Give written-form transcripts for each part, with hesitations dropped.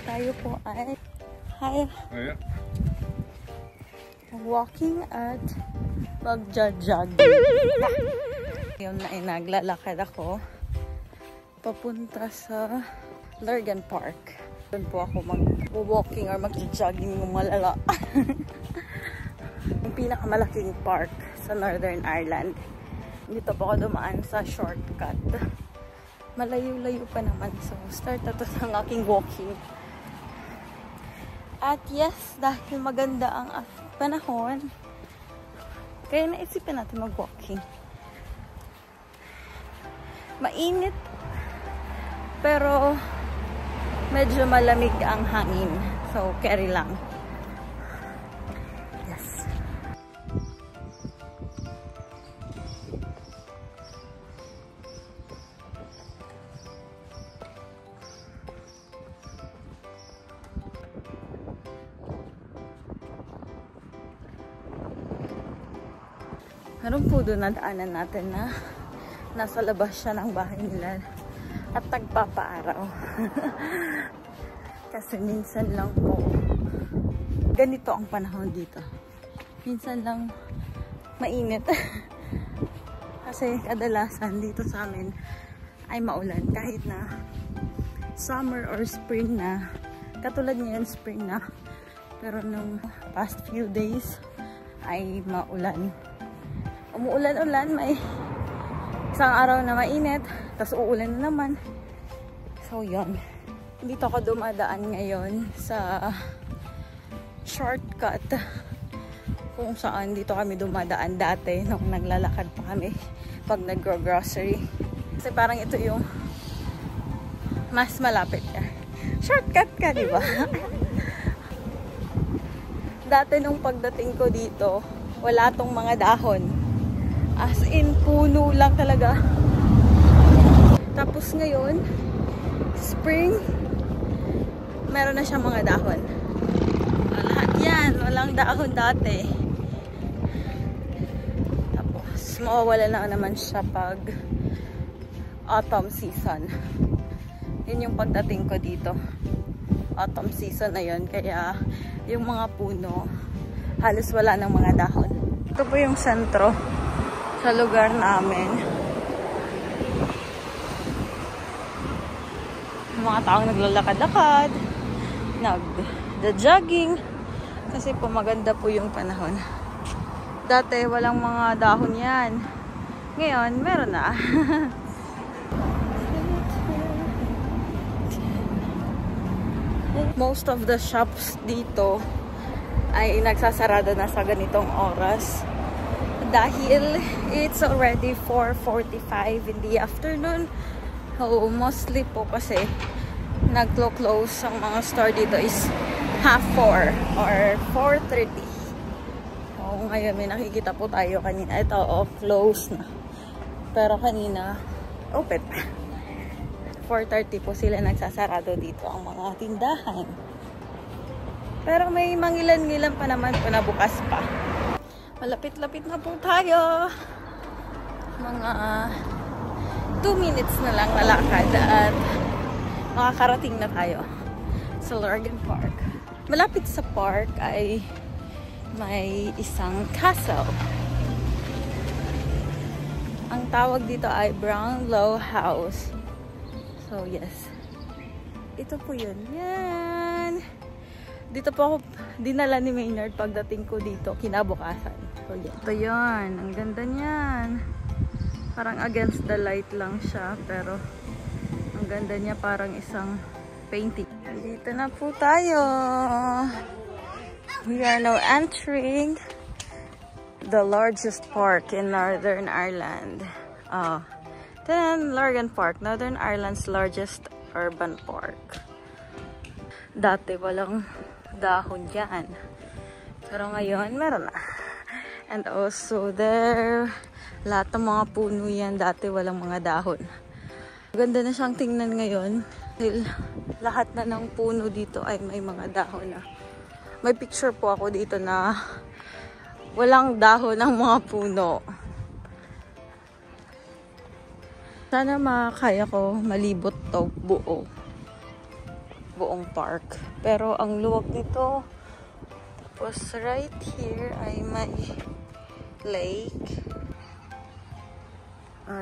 Tayo po ay walking at mag-jog. Ngayon na naglalakad ako papunta sa Lurgan Park. Doon po ako mag-walking or mag-jogging ng malala. Yung pinakamalaking park sa Northern Ireland. Dito po ako dumaan sa shortcut. Malayo-layo pa naman. So, start na to ng aking walking. At yes, dahil maganda ang panahon, kaya naisipan natin mag-walking. Mainit, pero medyo malamig ang hangin. So, carry lang. Yes. Meron po doon na daanan natin na nasa labas siya ng bahay nila at tagpapaaraw. Kasi minsan lang po ganito ang panahon dito. Minsan lang mainit. Kasi kadalasan dito sa amin ay maulan kahit na summer or spring na. Katulad ngayon spring na. Pero nung past few days ay maulan. Umuulan-ulan, may isang araw na mainit, tapos uulan na naman. So, yun. Dito ako dumadaan ngayon sa shortcut kung saan dito kami dumadaan dati nung naglalakad pa kami pag nag-grocery. Kasi parang ito yung mas malapit ka. Shortcut ka, di ba? Dati nung pagdating ko dito, wala tong mga dahon. As in, puno lang talaga. Tapos ngayon, spring, meron na siyang mga dahon. Lahat yan, walang dahon dati. Tapos, mawawala na naman siya pag autumn season. Yun yung pagdating ko dito. Autumn season na yun, kaya yung mga puno, halos wala ng mga dahon. Ito po yung sentro sa lugar namin. Mga taong naglalakad-lakad, nag-jogging, kasi po maganda po yung panahon. Dati walang mga dahon yan. Ngayon, meron na. Most of the shops dito ay nagsasarado na sa ganitong oras. Dahil it's already 4:45 in the afternoon. So, mostly po kasi naglo-close ang mga store dito is 3:30 or 4:30. So, ngayon may nakikita po tayo kanina. Ito, close na. Pero kanina, open pa. 4:30 po sila nagsasarado dito ang mga tindahan. Pero may mangilan-ngilan pa naman po na bukas pa. Malapit-lapit na po tayo. Mga 2 minutes na lang nalakad at makakarating na tayo sa Lurgan Park. Malapit sa park ay may isang castle. Ang tawag dito ay Brownlow House. So, yes. Ito po yun. Yan. Dito po ako dinala ni Maynard pagdating ko dito, kinabukasan. So, yan. Ito yun. Ang ganda niyan. Parang against the light lang siya. Pero, ang ganda niya parang isang painting. Dito na po tayo. We are now entering the largest park in Northern Ireland. Then, Lurgan Park, Northern Ireland's largest urban park. Dati walang dahon yan. Pero ngayon, meron na. And also there, lahat ng mga puno yan, dati walang mga dahon. Ganda na siyang tingnan ngayon. Dahil lahat na ng puno dito ay may mga dahon na. May picture po ako dito na walang dahon ng mga puno. Sana makakaya ko malibot to buo. buong park. Pero ang luwag nito. Tapos right here ay may lake.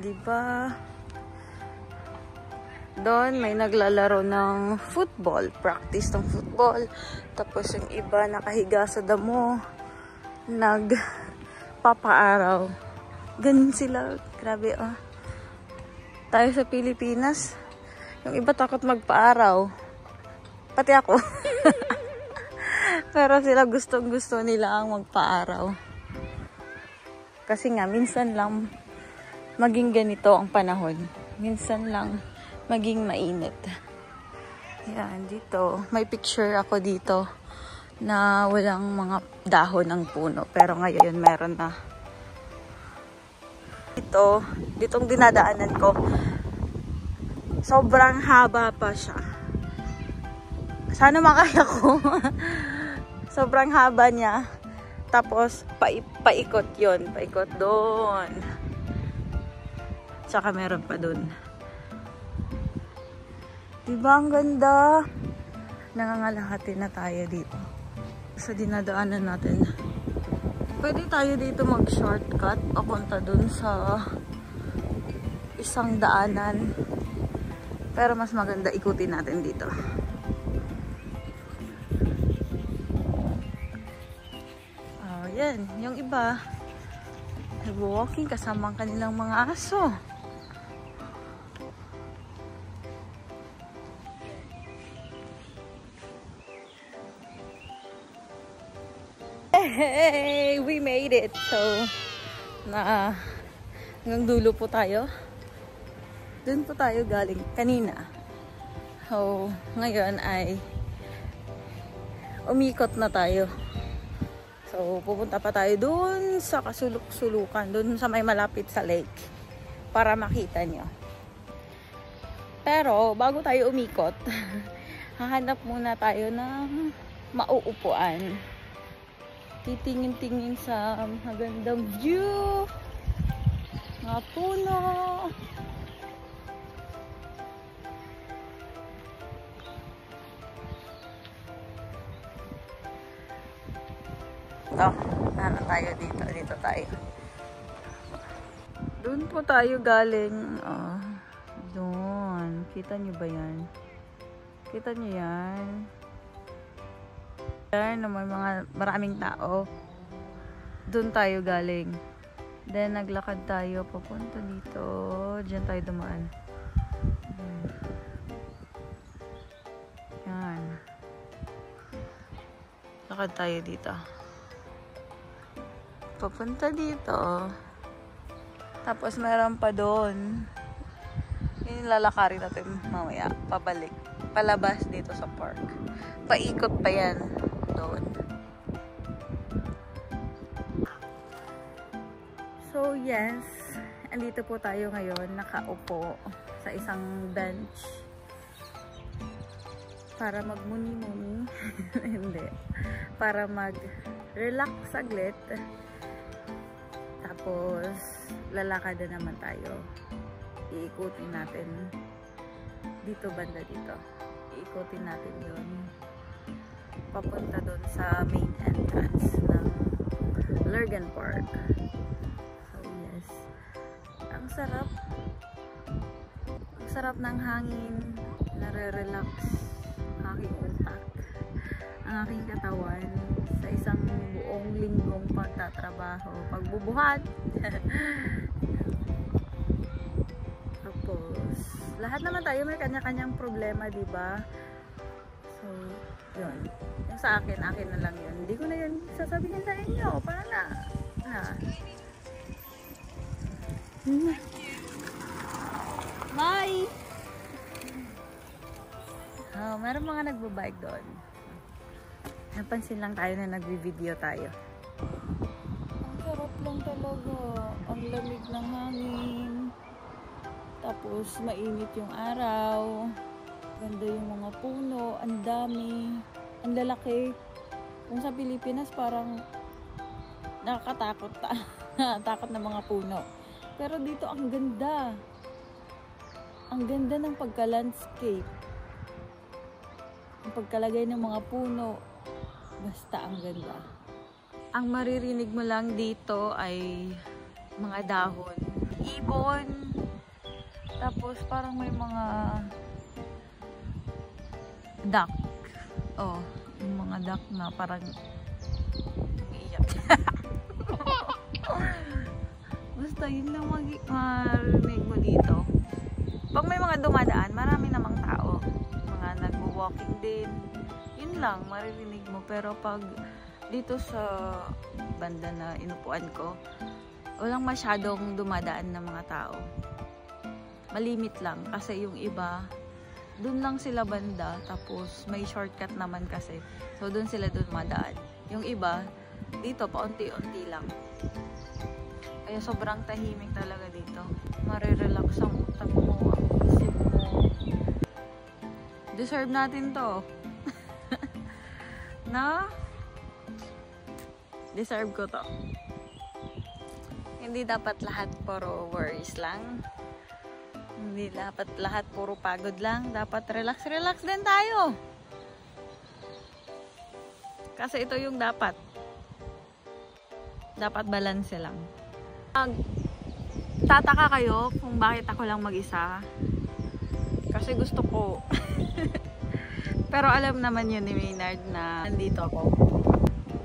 Diba? Doon may naglalaro ng football. Practice ng football. Tapos yung iba nakahiga sa damo. Nagpapaaraw. Ganun sila. Grabe oh. Tayo sa Pilipinas, yung iba takot magpaaraw. Pati ako. Pero sila gustong-gusto nila ang magpaaraw. Kasi nga, minsan lang maging ganito ang panahon. Minsan lang maging mainit. Yan, dito. May picture ako dito na walang mga dahon ng puno. Pero ngayon, meron na. Ditong dinadaanan ko, sobrang haba pa siya. Sana makaya ko. Sobrang haba niya. Tapos, paikot yun. Paikot doon. Tsaka meron pa doon. Diba ang ganda? Nangangalahati na tayo dito. Sa dinadaanan natin. Pwede tayo dito mag-shortcut papunta dun sa isang daanan. Pero mas maganda ikutin natin dito. Oh, yan. Yung iba, nag-walking kasama ang kanilang mga aso. Hey, we made it. So, hanggang dulo po tayo. Doon po tayo galing kanina. So, ngayon ay umikot na tayo. So, pupunta pa tayo doon sa kasuluk-sulukan, doon sa may malapit sa lake para makita nyo. Pero, bago tayo umikot, hahanap muna tayo ng mauupuan. Titingin-tingin sa magandang view, mga puno. Ano tayo dito? Dito tayo. Doon po tayo galing. Doon. Kita nyo ba yan? Kita nyo yan? Na may maraming tao. Doon tayo galing. Then naglakad tayo papunta dito. Diyan tayo dumaan. Yan. Lakad tayo dito. Papunta dito. Tapos meron pa doon. Yung lalakarin natin mamaya. Pabalik. Palabas dito sa park. Paikot pa yan. Doon. So yes, andito po tayo ngayon, nakaupo sa isang bench para magmuni-muni. Hindi. Para mag-relax saglit. Tapos lalakad na naman tayo. Iikutin natin dito, banda dito. Iikutin natin yun. Papunta doon sa main entrance ng Lurgan Park. So yes, ang sarap. Ang sarap ng hangin. Nare-relax ang aking utak, ang aking katawan sa isang buong linggong pagtatrabaho, pagbubuhat. Tapos lahat naman tayo may kanya-kanyang problema, diba? So yun. Yung sa akin na lang yun. Hindi ko na yun sasabihin sa inyo. Para na. Bye! Meron mga nagbabike doon. Napansin lang tayo na nagbi-video tayo. Ang sarap lang talaga. Ang lamig ng hangin. Tapos mainit yung araw. Ganda yung mga puno, ang dami, ang lalaki. Kung sa Pilipinas parang nakakatakot takot na mga puno. Pero dito ang ganda. Ang ganda ng pagka-landscape. Ang pagkalagay ng mga puno, basta ang ganda. Ang maririnig mo lang dito ay mga dahon. Ibon. Tapos parang may mga duck. Oh, yung mga duck na parang umiiyak. Basta yun lang marinig mo dito. Pag may mga dumadaan, marami namang tao. Mga nagwo-walking din. Yun lang, maririnig mo. Pero pag dito sa banda na inupuan ko, walang masyadong dumadaan na mga tao. Malimit lang. Kasi yung iba, dun lang sila banda. Tapos may shortcut naman kasi. So dun sila dumadaan. Yung iba, dito paunti-unti lang. Kaya sobrang tahimik talaga dito. Marirelax ang utak mo, ang isip mo. Deserve natin to. No? Deserve ko to. Hindi dapat lahat puro worries lang. Hindi dapat lahat puro pagod lang. Dapat relax din tayo. Kasi ito yung dapat. Dapat balance lang. Tataka kayo kung bakit ako lang mag-isa. Kasi gusto ko. Pero alam naman yun ni Maynard na nandito ako.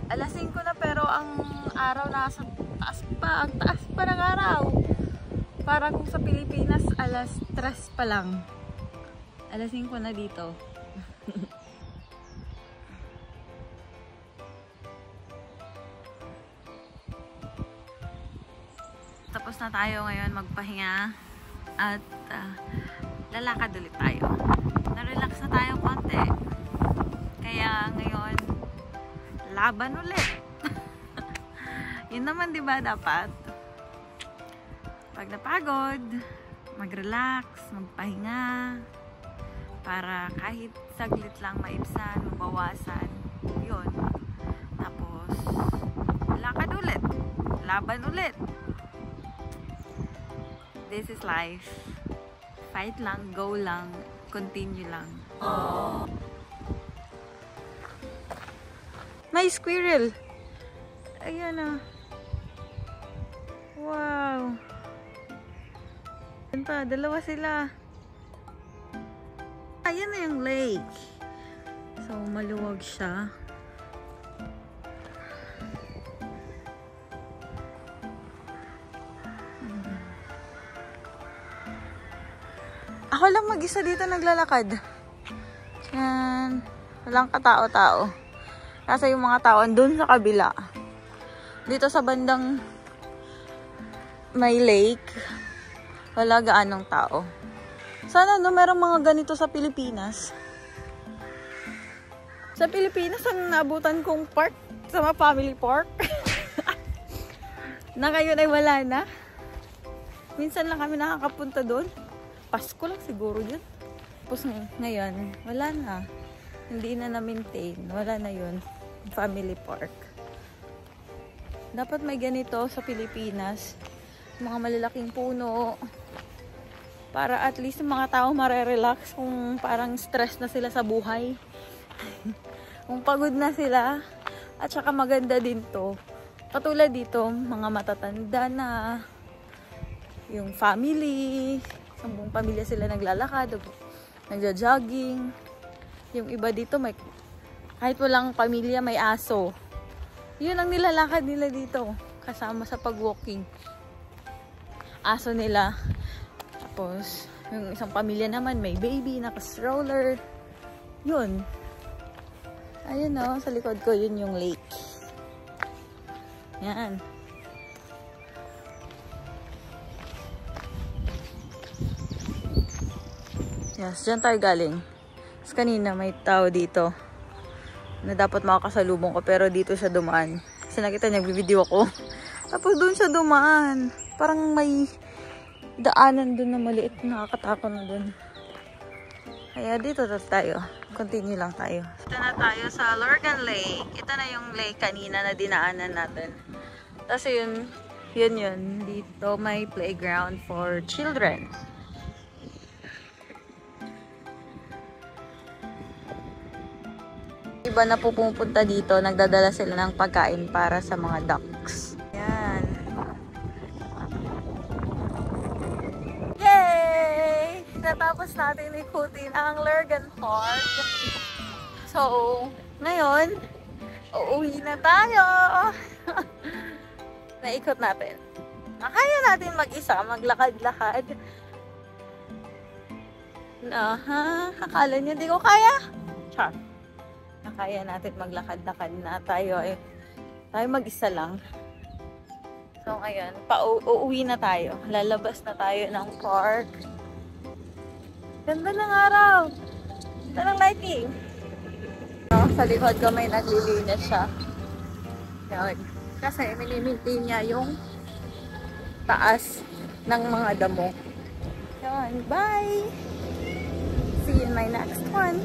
Alas 5 na pero ang araw nasa taas pa. Ang taas pa ng araw. Para kung sa Pilipinas, alas 3 pa lang. Alas 5 na dito. Tapos na tayo ngayon magpahinga at lalakad ulit tayo. Na-relax na tayo konti. Kaya ngayon, laban ulit. Yun naman, di ba, dapat? Pag napagod, mag-relax, magpahinga, para kahit saglit lang maibsan, mabawasan. Yun. Tapos, lakad ulit. Laban ulit. This is life. Fight lang, go lang, continue lang. Aww. May squirrel. Ayan ah. Wow. Ayan pa, dalawa sila. Ayan na yung lake. So, maluwag siya. Ako lang mag-isa dito naglalakad. Yan. Walang katao-tao. Kasi yung mga tao andun sa kabila. Dito sa bandang may lake, wala gaanong tao. Sana no, merong mga ganito sa Pilipinas. Sa Pilipinas, ang naabutan kong park, sa mga family park. Na ngayon ay wala na. Minsan lang kami nakakapunta doon. Pasko lang siguro yun. Tapos ngayon, wala na. Hindi na na-maintain. Wala na yun. Family park. Dapat may ganito sa Pilipinas. Mga malalaking puno. Para at least mga tao marerelax kung parang stress na sila sa buhay. Kung pagod na sila. At saka maganda din to. Katulad dito, mga matatanda na. Yung family. Sa buong pamilya sila naglalakad, nagja-jogging. Yung iba dito, may, kahit walang pamilya, may aso. Yun ang nilalakad nila dito, kasama sa pag-walking. Aso nila. Tapos, yung isang pamilya naman, may baby, naka-stroller. Yun. Ayun o, sa likod ko, yun yung lake. Yan. Yes, dyan tayo galing. Tapos kanina may tao dito na dapat makakasalubong ko pero dito siya dumaan. Kasi nakita niya, video ako. Tapos doon siya dumaan. Parang may daanan doon na maliit. Nakakatakot na doon. Kaya dito tayo. Continue lang tayo. Ito na tayo sa Lorgan Lake. Ito na yung lake kanina na dinaanan natin. Tapos yun. Dito may playground for children. iba na po pumupunta dito, nagdadala sila ng pagkain para sa mga ducks. Yan. Yay! Natapos natin ikutin ang Lurgan Park. So, ngayon, uuwi na tayo. Naikot natin. Kaya natin mag-isa, maglakad-lakad. Akala niyo di ko kaya? Char. Kaya natin maglakad-lakad na tayo mag-isa lang. So, ngayon, uuwi na tayo. Lalabas na tayo ng park. Ganda ng araw. Ganda ng lighting. Sa likod ko may naglilinis siya. Yan. Kasi minimaintain niya yung taas ng mga damo. Yan. Bye! See you in my next one.